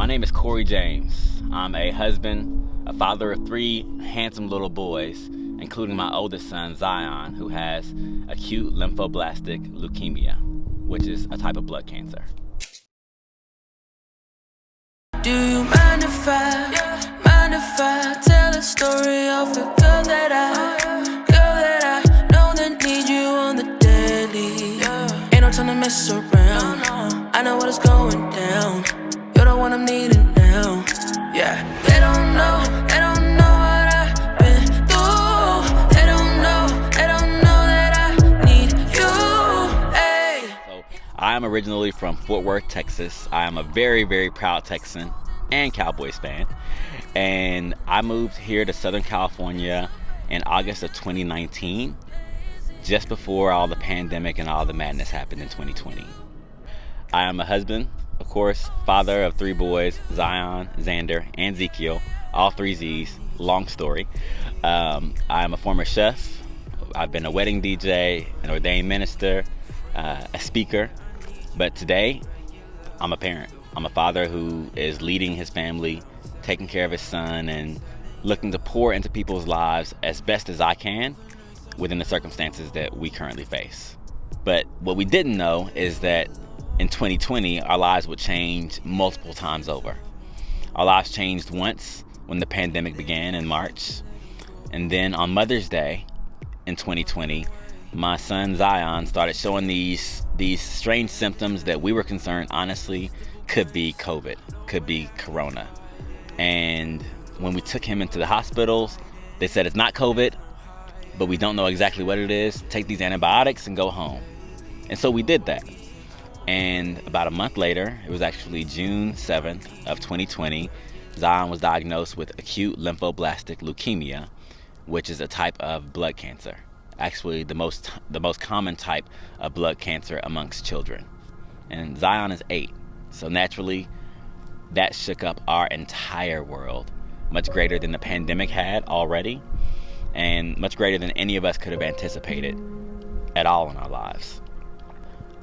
My name is Corey James. I'm a husband, a father of 3 handsome little boys, including my oldest son, Zion, who has acute lymphoblastic leukemia, which is a type of blood cancer. Do you mind if I tell a story of the girl that I know that need you on the daily? Ain't no time to mess around. I know what is going down. You're the one I'm needing now. Yeah, they don't know what I've been through. They don't know that I need you. Hey. So, I am originally from Fort Worth, Texas. I am a very, very proud Texan and Cowboys fan. And I moved here to Southern California in August of 2019, just before all the pandemic and all the madness happened in 2020. I am a husband, of course, father of 3 boys, Zion, Xander, and Ezekiel, all 3 Z's, long story. I am a former chef. I've been a wedding DJ, an ordained minister, a speaker, but today I'm a parent. I'm a father who is leading his family, taking care of his son, and looking to pour into people's lives as best as I can within the circumstances that we currently face. But what we didn't know is that in 2020, our lives would change multiple times over. Our lives changed once when the pandemic began in March. And then on Mother's Day in 2020, my son Zion started showing these strange symptoms that we were concerned, honestly, could be COVID, could be Corona. And when we took him into the hospitals, they said it's not COVID, but we don't know exactly what it is. Take these antibiotics and go home. And so we did that. And about a month later, it was actually June 7th of 2020, Zion was diagnosed with acute lymphoblastic leukemia, which is a type of blood cancer. Actually, the most common type of blood cancer amongst children. And Zion is 8. So naturally, that shook up our entire world, much greater than the pandemic had already, and much greater than any of us could have anticipated at all in our lives.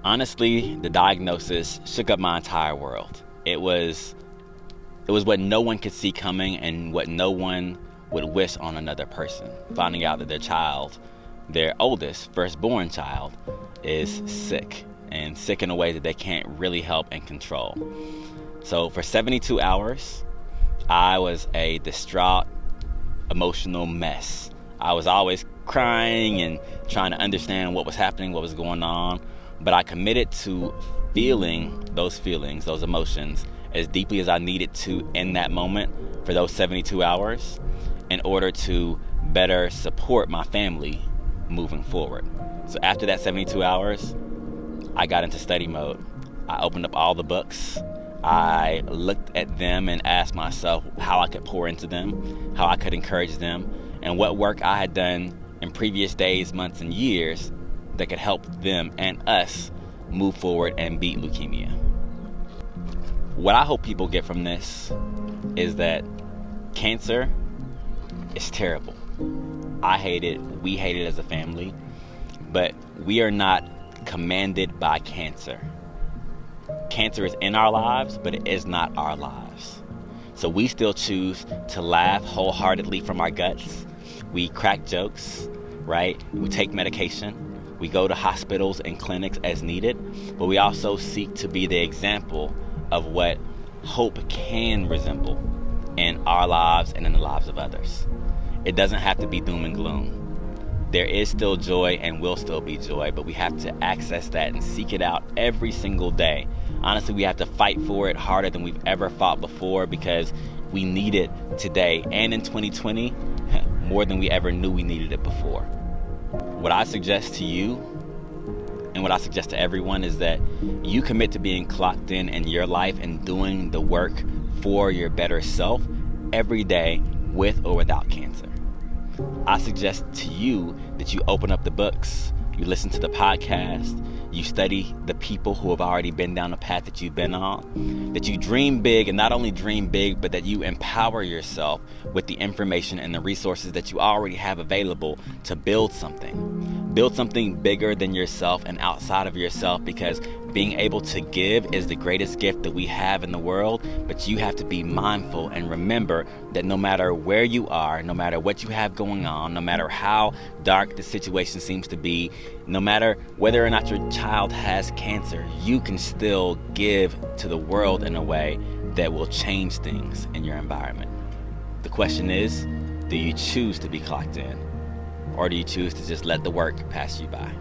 Honestly, the diagnosis shook up my entire world. It was what no one could see coming and what no one would wish on another person. Finding out that their child, their oldest, firstborn child, is sick, and sick in a way that they can't really help and control. So for 72 hours, I was a distraught, emotional mess. I was always crying and trying to understand what was happening, what was going on. But I committed to feeling those feelings, those emotions, as deeply as I needed to in that moment for those 72 hours in order to better support my family moving forward. So after that 72 hours, I got into study mode. I opened up all the books. I looked at them and asked myself how I could pour into them, how I could encourage them, and what work I had done in previous days, months, and years that could help them and us move forward and beat leukemia. What I hope people get from this is that cancer is terrible. I hate it. We hate it as a family. But we are not commanded by cancer. Cancer is in our lives, but it is not our lives. So we still choose to laugh wholeheartedly from our guts. We crack jokes, right? We take medication. We go to hospitals and clinics as needed, but we also seek to be the example of what hope can resemble in our lives and in the lives of others. It doesn't have to be doom and gloom. There is still joy and will still be joy, but we have to access that and seek it out every single day. Honestly, we have to fight for it harder than we've ever fought before because we need it today and in 2020 more than we ever knew we needed it before. What I suggest to you and what I suggest to everyone is that you commit to being clocked in your life and doing the work for your better self every day with or without cancer. I suggest to you that you open up the books, you listen to the podcast, you study the people who have already been down the path that you've been on, that you dream big, and not only dream big, but that you empower yourself with the information and the resources that you already have available to build something. Build something bigger than yourself and outside of yourself, because Being able to give is the greatest gift that we have in the world, but you have to be mindful and remember that no matter where you are, no matter what you have going on, no matter how dark the situation seems to be, no matter whether or not your child has cancer, you can still give to the world in a way that will change things in your environment. The question is, do you choose to be clocked in, or do you choose to just let the work pass you by?